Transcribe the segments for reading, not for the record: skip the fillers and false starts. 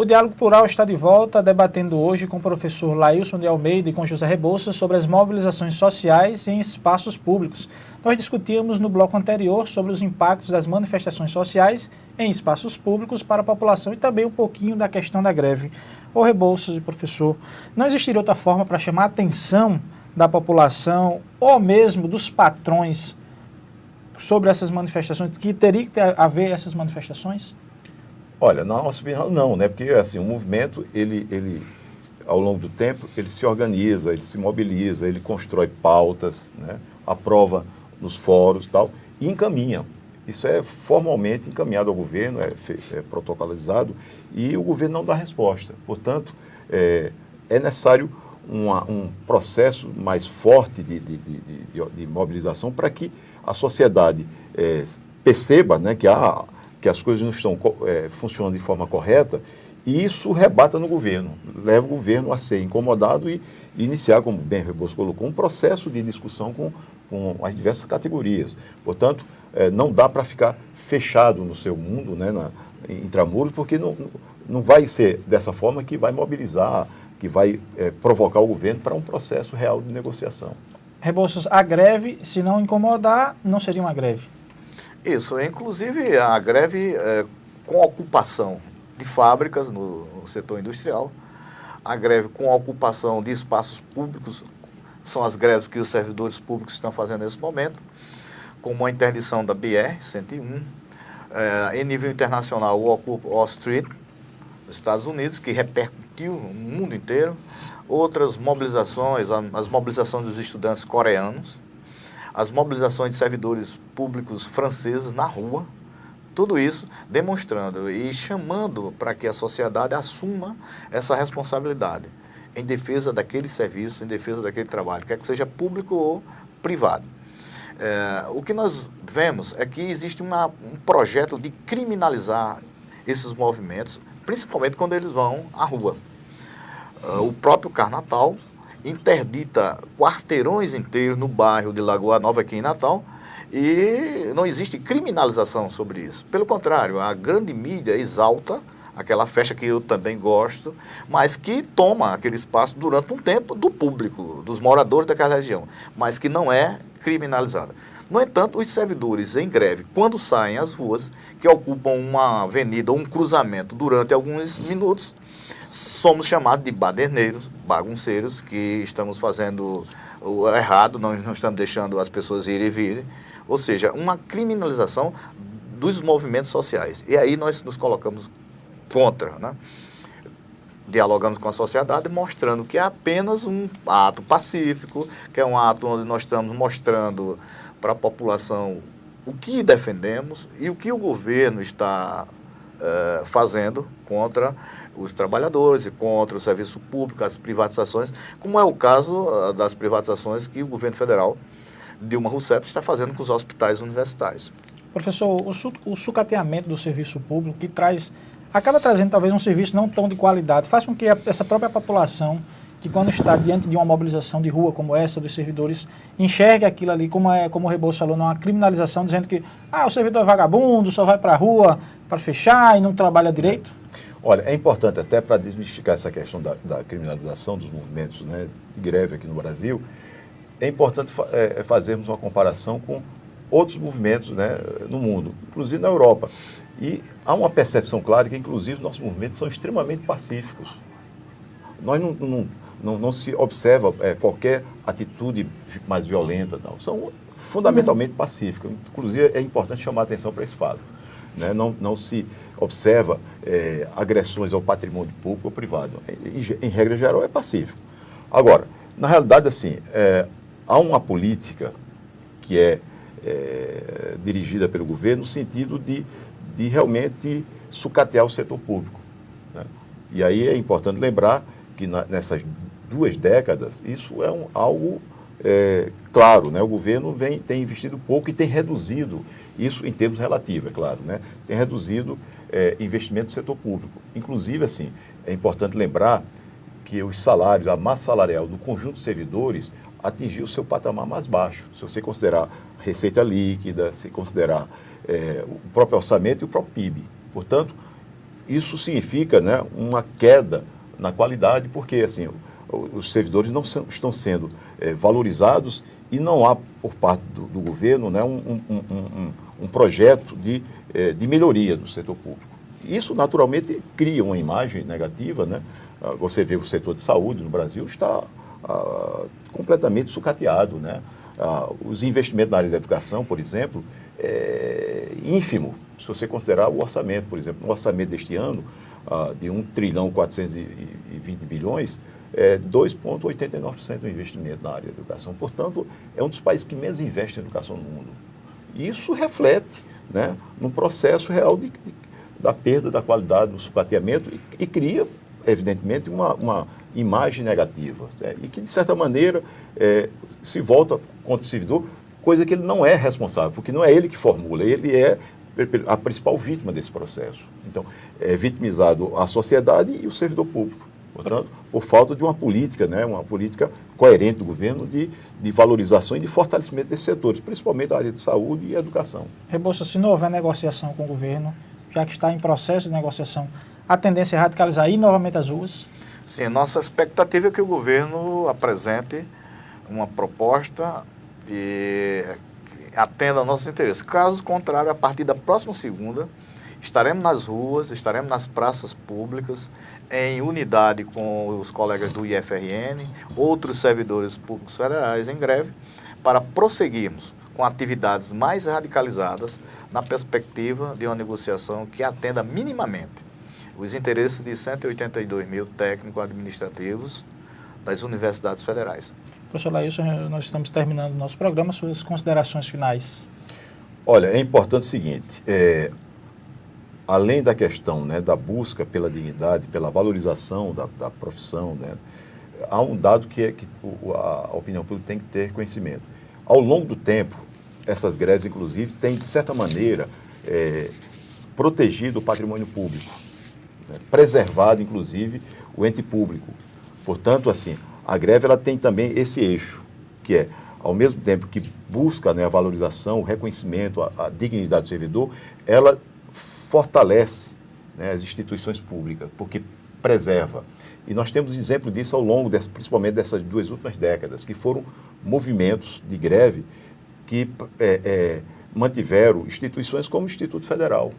O Diálogo Plural está de volta, debatendo hoje com o professor Lailson de Almeida e com José Rebouças sobre as mobilizações sociais em espaços públicos. Nós discutíamos no bloco anterior sobre os impactos das manifestações sociais em espaços públicos para a população e também um pouquinho da questão da greve. Ô Rebouças e professor, não existiria outra forma para chamar a atenção da população ou mesmo dos patrões sobre essas manifestações, que teria que haver essas manifestações? Olha, na nossa opinião, não, né? Porque, assim, o movimento, ele, ao longo do tempo, ele se organiza, ele se mobiliza, ele constrói pautas, né? Aprova nos fóruns e tal, e encaminha. Isso é formalmente encaminhado ao governo, é protocolizado, e o governo não dá resposta. Portanto, é necessário um processo mais forte de mobilização para que a sociedade perceba, né, que as coisas não estão funcionando de forma correta, e isso rebata no governo, leva o governo a ser incomodado e iniciar, como bem Rebouças colocou, um processo de discussão com as diversas categorias. Portanto, não dá para ficar fechado no seu mundo, né, intramuros, porque não vai ser dessa forma que vai mobilizar, que vai provocar o governo para um processo real de negociação. Rebouças, a greve, se não incomodar, não seria uma greve? Isso, inclusive a greve com ocupação de fábricas no setor industrial, a greve com ocupação de espaços públicos, são as greves que os servidores públicos estão fazendo nesse momento, como a interdição da BR-101, em nível internacional o Occupy Wall Street, nos Estados Unidos, que repercutiu no mundo inteiro, outras mobilizações, as mobilizações dos estudantes coreanos, as mobilizações de servidores públicos franceses na rua, tudo isso demonstrando e chamando para que a sociedade assuma essa responsabilidade em defesa daquele serviço, em defesa daquele trabalho, quer que seja público ou privado. O que nós vemos é que existe um projeto de criminalizar esses movimentos, principalmente quando eles vão à rua. O próprio Carnatal interdita quarteirões inteiros no bairro de Lagoa Nova, aqui em Natal, e não existe criminalização sobre isso. Pelo contrário, a grande mídia exalta aquela festa que eu também gosto, mas que toma aquele espaço durante um tempo do público, dos moradores daquela região, mas que não é criminalizada. No entanto, os servidores em greve, quando saem às ruas, que ocupam uma avenida ou um cruzamento durante alguns minutos, somos chamados de baderneiros, bagunceiros, que estamos fazendo o errado, não estamos deixando as pessoas irem e virem, ou seja, uma criminalização dos movimentos sociais. E aí nós nos colocamos contra, né? Dialogamos com a sociedade mostrando que é apenas um ato pacífico, que é um ato onde nós estamos mostrando para a população o que defendemos e o que o governo está fazendo contra os trabalhadores e contra o serviço público, as privatizações, como é o caso das privatizações que o governo federal, Dilma Rousseff, está fazendo com os hospitais universitários. Professor, o sucateamento do serviço público que acaba trazendo talvez um serviço não tão de qualidade, faz com que essa própria população, que quando está diante de uma mobilização de rua como essa dos servidores, enxergue aquilo ali, como o Rebouças falou, numa criminalização, dizendo que o servidor é vagabundo, só vai para a rua para fechar e não trabalha direito? Olha, é importante até para desmistificar essa questão da criminalização dos movimentos, né, de greve aqui no Brasil, é importante fazermos uma comparação com outros movimentos, né, no mundo, inclusive na Europa. E há uma percepção clara que, inclusive, nossos movimentos são extremamente pacíficos. Nós não se observa qualquer atitude mais violenta, não. São fundamentalmente pacíficos. Inclusive, é importante chamar a atenção para esse fato. Né? Não se observa agressões ao patrimônio público ou privado. Em regra geral, é pacífico. Agora, na realidade, assim, há uma política que é dirigida pelo governo no sentido de realmente sucatear o setor público. Né? E aí é importante lembrar que nessas 2 décadas, isso é algo claro, né? O governo tem investido pouco e tem reduzido, isso em termos relativos, é claro, né? Tem reduzido investimento no setor público. Inclusive, assim, é importante lembrar que os salários, a massa salarial do conjunto de servidores atingiu o seu patamar mais baixo. Se você considerar receita líquida, se considerar o próprio orçamento e o próprio PIB. Portanto, isso significa, né, uma queda na qualidade, porque assim, os servidores não estão sendo valorizados e não há, por parte do governo, né, um projeto de melhoria do setor público. Isso, naturalmente, cria uma imagem negativa, né? Você vê o setor de saúde no Brasil está completamente sucateado, né? Os investimentos na área da educação, por exemplo, é ínfimo, se você considerar o orçamento, por exemplo. No orçamento deste ano, de 1.420 bilhões, 2,89% do investimento na área da educação. Portanto, é um dos países que menos investe em educação no mundo. Isso reflete, né, no processo real da perda da qualidade, do sucateamento e cria, evidentemente, uma imagem negativa, né, e que, de certa maneira, se volta contra o servidor, coisa que ele não é responsável, porque não é ele que formula, ele é a principal vítima desse processo. Então, é vitimizado a sociedade e o servidor público. Portanto, por falta de uma política, né, uma política coerente do governo de valorização e de fortalecimento desses setores, principalmente da área de saúde e educação. Rebouças, se não houver negociação com o governo, já que está em processo de negociação, a tendência é radicalizar e ir novamente às ruas? Sim, nossa expectativa é que o governo apresente uma proposta e atenda aos nossos interesses. Caso contrário, a partir da próxima segunda, estaremos nas ruas, estaremos nas praças públicas, em unidade com os colegas do IFRN, outros servidores públicos federais em greve, para prosseguirmos com atividades mais radicalizadas na perspectiva de uma negociação que atenda minimamente os interesses de 182 mil técnicos administrativos das universidades federais. Professor Laílson, nós estamos terminando o nosso programa, suas considerações finais. Olha, é importante o seguinte, além da questão, né, da busca pela dignidade, pela valorização da profissão, né, há um dado que a opinião pública tem que ter conhecimento. Ao longo do tempo, essas greves, inclusive, têm, de certa maneira, protegido o patrimônio público, né, preservado, inclusive, o ente público. Portanto, assim, a greve ela tem também esse eixo, que é, ao mesmo tempo que busca, né, a valorização, o reconhecimento, a dignidade do servidor, ela fortalece, né, as instituições públicas, porque preserva. E nós temos exemplo disso ao longo, principalmente dessas 2 últimas décadas, que foram movimentos de greve que mantiveram instituições como o Instituto Federal,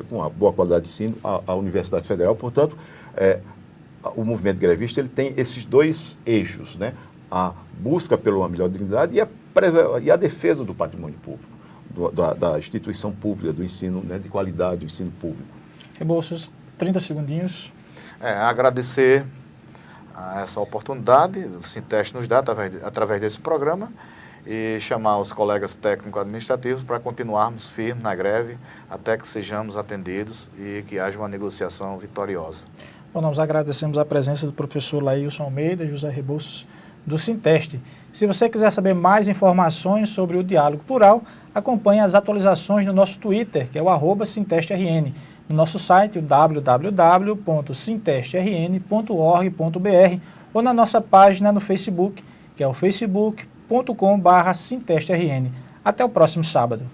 com uma boa qualidade de ensino, a Universidade Federal. Portanto, o movimento grevista ele tem esses 2 eixos, né? A busca pela melhor dignidade e a defesa do patrimônio público, da instituição pública, do ensino, né, de qualidade, do ensino público. Rebouças, 30 segundinhos. Agradecer a essa oportunidade, o Sinteste nos dá através desse programa, e chamar os colegas técnico-administrativos para continuarmos firmes na greve até que sejamos atendidos e que haja uma negociação vitoriosa. Bom, nós agradecemos a presença do professor Laílson Almeida e José Rebouças do Sinteste. Se você quiser saber mais informações sobre o diálogo plural, acompanhe as atualizações no nosso Twitter, que é o @SintesteRN, no nosso site, o www.sintestrn.org.br, ou na nossa página no Facebook, que é o facebook.com/SintesteRN. Até o próximo sábado.